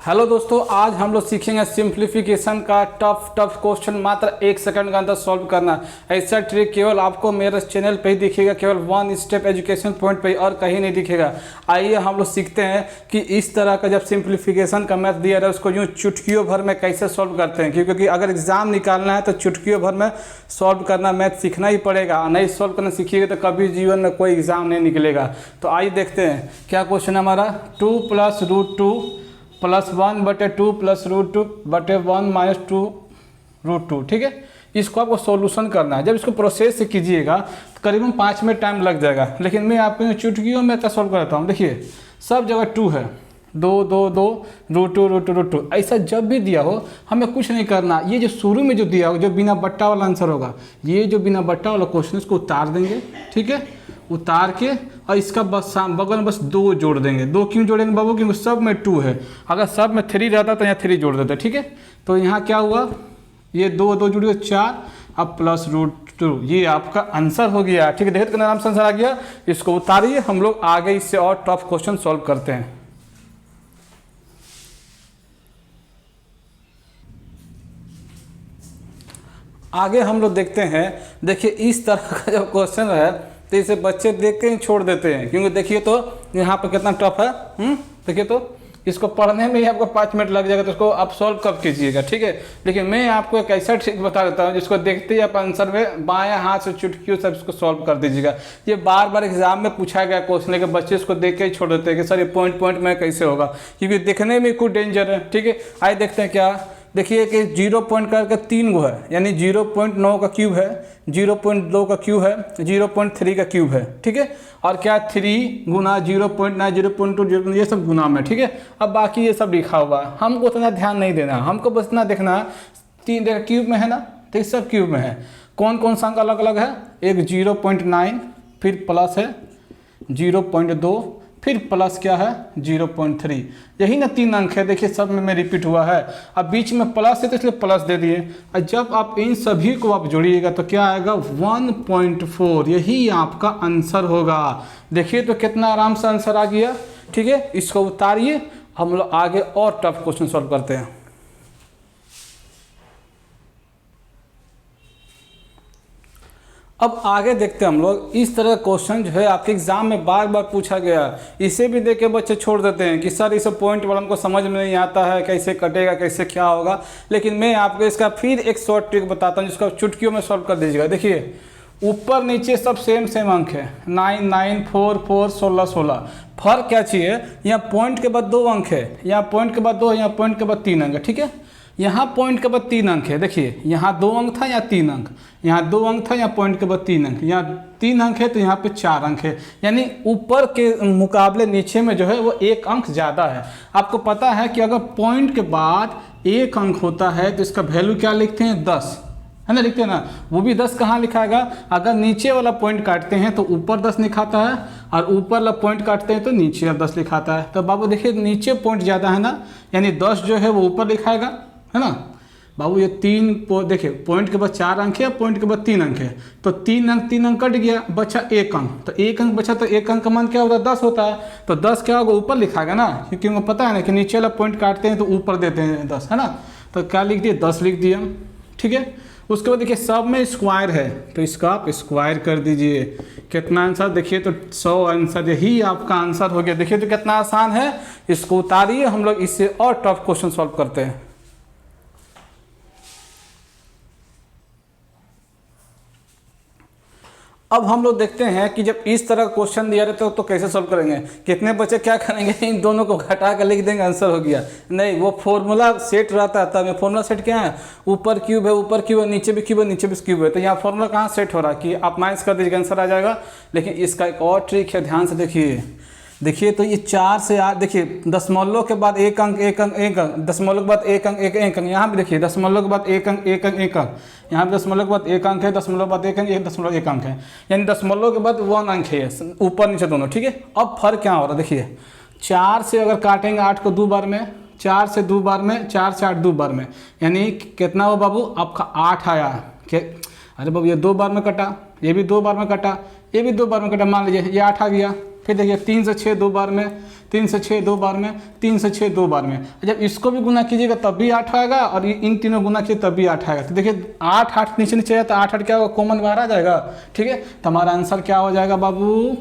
Hello दोस्तों, आज हम लोग सीखेंगे सिंप्लीफिकेशन का टफ क्वेश्चन मात्र 1 सेकंड के अंदर सॉल्व करना। ऐसा ट्रिक केवल आपको मेरे चैनल पे ही दिखेगा, केवल वन स्टेप एजुकेशन पॉइंट पे ही, और कहीं नहीं दिखेगा। आइए हम लोग सीखते हैं कि इस तरह का जब सिंप्लीफिकेशन का मैथ दिया जाए उसको यूँ चुटकियों भर में कैसे सॉल्व करते हैं, क्योंकि अगर एग्जाम निकालना है तो चुटकियों भर में सॉल्व करना मैथ सीखना ही पड़ेगा। नहीं सॉल्व करना सीखिएगा तो कभी जीवन में कोई एग्जाम नहीं निकलेगा। तो आइए देखते हैं क्या क्वेश्चन है हमारा। 2 + √2 + 1/2 + √2 बटे 1 - 2 √2। ठीक है, इसको आपको सॉल्यूशन करना है। जब इसको प्रोसेस से कीजिएगा तो करीबन 5 मिनट टाइम लग जाएगा, लेकिन मैं आपको चुटकियों में क्या सॉल्व करता हूँ। देखिए सब जगह 2 है, 2 2 2 √2 ऐसा जब भी दिया हो हमें कुछ नहीं करना। ये जो शुरू में जो दिया हो, जो बिना बट्टा वाला आंसर होगा, ये जो बिना बट्टा वाला क्वेश्चन इसको उतार देंगे। ठीक है, उतार के और इसका बस बगल में बस 2 जोड़ देंगे। 2 क्यों जोड़ेंगे बाबू? क्योंकि सब में 2 है। अगर सब में 3 रहता तो यहाँ 3 जोड़ देते। ठीक है, तो यहाँ क्या हुआ, ये 2 2 जुड़ गए 4, अब + √2, ये आपका आंसर हो गया। ठीक है, देखिए कितना आराम से आंसर आ गया। इसको उतारिए, हम लोग आगे इससे और टफ क्वेश्चन सॉल्व करते हैं। आगे हम लोग देखते हैं। देखिए इस तरह का जब क्वेश्चन है तो इसे बच्चे देख के ही छोड़ देते हैं, क्योंकि देखिए तो यहाँ पर कितना टफ है। देखिए तो इसको पढ़ने में ही आपको 5 मिनट लग जाएगा, तो इसको आप सॉल्व कब कीजिएगा। ठीक है, लेकिन मैं आपको एक ऐसा ट्रिक बता देता हूँ जिसको देखते ही आप आंसर में बाएं हाथ से चुटकियों से इसको सॉल्व कर दीजिएगा। ये बार बार एग्जाम में पूछा गया क्वेश्चन, लेकिन बच्चे इसको देख के ही छोड़ देते हैं कि सर ये पॉइंट में कैसे होगा, क्योंकि देखने में कुछ डेंजर है। ठीक है, आइए देखते हैं क्या। देखिए कि 0 पॉइंट करके 3 गो है, यानी 0.9 का क्यूब है, 0.2 का क्यूब है, 0.3 का क्यूब है। ठीक है, और क्या 3 गुना 0.9 0.2 0, ये सब गुना में। ठीक है, अब बाकी ये सब लिखा हुआ है, हमको उतना ध्यान नहीं देना, हमको बस इतना देखना है 3 देखा क्यूब में है ना, तो सब क्यूब में है। कौन कौन सा अंक अलग अलग है? एक 0.9, फिर प्लस है 0.2, फिर प्लस क्या है 0.3, यही ना 3 अंक है। देखिए सब में रिपीट हुआ है। अब बीच में प्लस है तो इसलिए प्लस दे दिए। और जब आप इन सभी को आप जोड़िएगा तो क्या आएगा 1.4, यही आपका आंसर होगा। देखिए तो कितना आराम से आंसर आ गया। ठीक है, इसको उतारिए, हम लोग आगे और टफ क्वेश्चन सॉल्व करते हैं। अब आगे देखते हैं हम लोग। इस तरह का क्वेश्चन जो है आपके एग्जाम में बार बार पूछा गया, इसे भी देख के बच्चे छोड़ देते हैं कि सर इस पॉइंट वाला हमको समझ में नहीं आता है, कैसे कटेगा, कैसे क्या होगा। लेकिन मैं आपको इसका फिर एक शॉर्ट ट्रिक बताता हूँ जिसको चुटकियों में सॉल्व कर दीजिएगा। देखिए ऊपर नीचे सब सेम अंक है, 9 9 4 4 16 16। फर्क क्या चाहिए, यहाँ पॉइंट के बाद 2 अंक है, यहाँ पॉइंट के बाद 2, यहाँ पॉइंट के बाद 3 अंक है। ठीक है, यहाँ पॉइंट के बाद 3 अंक है। देखिए यहाँ 2 अंक था, यहाँ 3 अंक, यहाँ 2 अंक था, यहाँ पॉइंट के बाद 3 अंक, यहाँ 3 अंक है तो यहाँ पे 4 अंक है। यानी ऊपर के मुकाबले नीचे में जो है वो 1 अंक ज़्यादा है। आपको पता है कि अगर पॉइंट के बाद 1 अंक होता है तो इसका वैल्यू क्या लिखते हैं 10, है ना, लिखते हैं ना। वो भी 10 कहाँ लिखाएगा? अगर नीचे वाला पॉइंट काटते हैं तो ऊपर 10 लिखाता है, और ऊपर वाला पॉइंट काटते हैं तो नीचे 10 लिखाता है। तो बाबू देखिए नीचे पॉइंट ज़्यादा है ना, यानी 10 जो है वो ऊपर लिखाएगा, है ना बाबू। ये 3 देखिए पॉइंट के बाद 4 अंक है, पॉइंट के बाद 3 अंक है, तो 3 अंक कट गया, बचा 1 अंक। तो 1 अंक बचा, तो 1 अंक का मान क्या होता है 10 होता है। तो 10 क्या होगा, ऊपर लिखाएगा ना, क्योंकि उनको पता है ना कि नीचे वाला पॉइंट काटते हैं तो ऊपर देते हैं 10, है ना। तो क्या लिख दिए 10 लिख दिया। ठीक है, उसके बाद देखिए सब में स्क्वायर है तो इसका आप स्क्वायर कर दीजिए। कितना आंसर? देखिए तो 100 आंसर, यही आपका आंसर हो गया। देखिए तो कितना आसान है। इसको उतारिए, हम लोग इससे और टफ क्वेश्चन सॉल्व करते हैं। अब हम लोग देखते हैं कि जब इस तरह का क्वेश्चन दिया रहता है तो कैसे सॉल्व करेंगे। कितने बच्चे क्या करेंगे, इन दोनों को घटा कर लिख देंगे आंसर हो गया। नहीं, वो फॉर्मूला सेट रहता है। तब फॉर्मूला सेट क्या है, ऊपर क्यूब है, ऊपर क्यूब है, नीचे भी क्यूब है, नीचे भी क्यूब है। तो यहाँ फॉर्मूला कहाँ सेट हो रहा है कि आप माइनस कर दीजिएगा, आंसर आ जाएगा। लेकिन इसका एक और ट्रिक है, ध्यान से देखिए। देखिए तो ये 4 से 8, देखिए दशमलव के बाद 1 अंक 1 अंक 1 अंक, दशमलव के बाद 1 अंक 1 अंक, यहाँ भी देखिए दशमलव के बाद 1 अंक 1 अंक 1 अंक, यहाँ भी दशमलव के बाद 1 अंक है, दशमलव के बाद 1 अंक 1 अंक है, यानी दशमलव के बाद 1 अंक है, ऊपर नीचे दोनों। ठीक है, अब फर्क क्या हो रहा है, देखिए 4 से अगर काटेंगे 8 को 2 बार में, 4 से 2 बार में, 4 से 8 2 बार में, यानी कितना हो बाबू आपका 8 आया। अरे बाबू ये 2 बार में कटा, ये भी 2 बार में कटा, ये भी 2 बार में कटा, मान लीजिए ये 8 आ गया। फिर देखिए 3 से 6 2 बार में, 3 से 6 2 बार में, 3 से 6 2 बार में। जब इसको भी गुना कीजिएगा तब भी 8 आएगा और इन तीनों गुना कीजिए तब भी 8 आएगा। तो देखिए 8 8 नीचे नीचे तो 8 8 क्या होगा, कॉमन बाहर आ जाएगा। ठीक है, तो हमारा आंसर क्या हो जाएगा बाबू,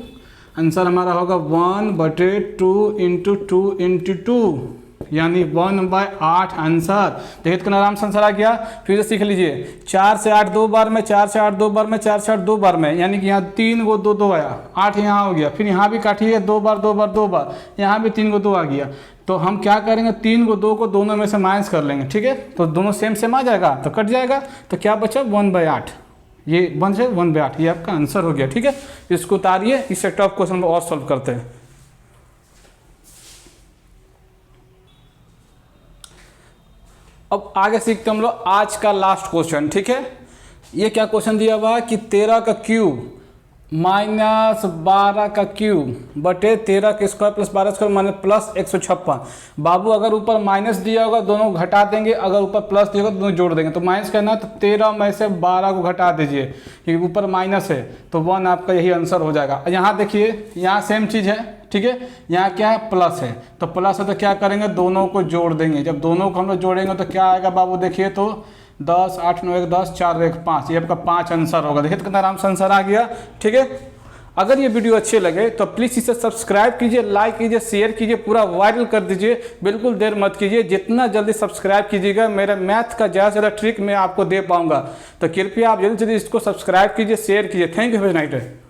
आंसर हमारा होगा 1/2 इंटू 2 इंटू 2 यानी 1/8 आंसर। देखिए कितना आराम से आंसर आ गया। फिर से सीख लीजिए 4 से 8 2 बार में, 4 से 8 2 बार में, 4 से 8 2 बार में, यानी कि यहाँ 3 को 2 2 आया, 8 यहाँ हो गया। फिर यहाँ भी काटिए 2 बार 2 बार 2 बार, यहाँ भी 3 को 2 आ गया। तो हम क्या करेंगे, 3 को 2 को दोनों में से माइनस कर लेंगे। ठीक है, तो दोनों सेम सेम आ जाएगा तो कट जाएगा, तो क्या बचा 1/8, ये बन जाए 1/8, ये आपका आंसर हो गया। ठीक है, इसको उतारिए, इस सेट ऑफ क्वेश्चन को और सॉल्व करते हैं। अब आगे सीखते हम लोग आज का लास्ट क्वेश्चन। ठीक है, ये क्या क्वेश्चन दिया हुआ है कि 13 का क्यूब माइनस 12 का क्यूब बटे 13 का square plus 12 square minus plus 156। बाबू अगर ऊपर माइनस दिया होगा दोनों घटा देंगे, अगर ऊपर प्लस दिया होगा तो दोनों जोड़ देंगे। तो माइनस करना है तो 13 में से 12 को घटा दीजिए, क्योंकि ऊपर माइनस है तो 1 आपका यही आंसर हो जाएगा। यहाँ देखिए यहाँ सेम चीज़ है। ठीक है, यहाँ क्या है, प्लस है, तो प्लस है तो क्या करेंगे, दोनों को जोड़ देंगे। जब दोनों को हम लोग जोड़ेंगे तो क्या आएगा बाबू, देखिए तो 10 8 9 1 10 4 1 5, ये आपका 5 आंसर होगा। देखिए कितना आराम से आंसर आ गया। ठीक है, अगर ये वीडियो अच्छे लगे तो प्लीज़ इसे सब्सक्राइब कीजिए, लाइक कीजिए, शेयर कीजिए, पूरा वायरल कर दीजिए, बिल्कुल देर मत कीजिए। जितना जल्दी सब्सक्राइब कीजिएगा मेरा मैथ का ज़्यादा से ज़्यादा ट्रिक मैं आपको दे पाऊंगा। तो कृपया आप जल्दी से जल्दी इसको सब्सक्राइब कीजिए, शेयर कीजिए। Thank you, have a nice day.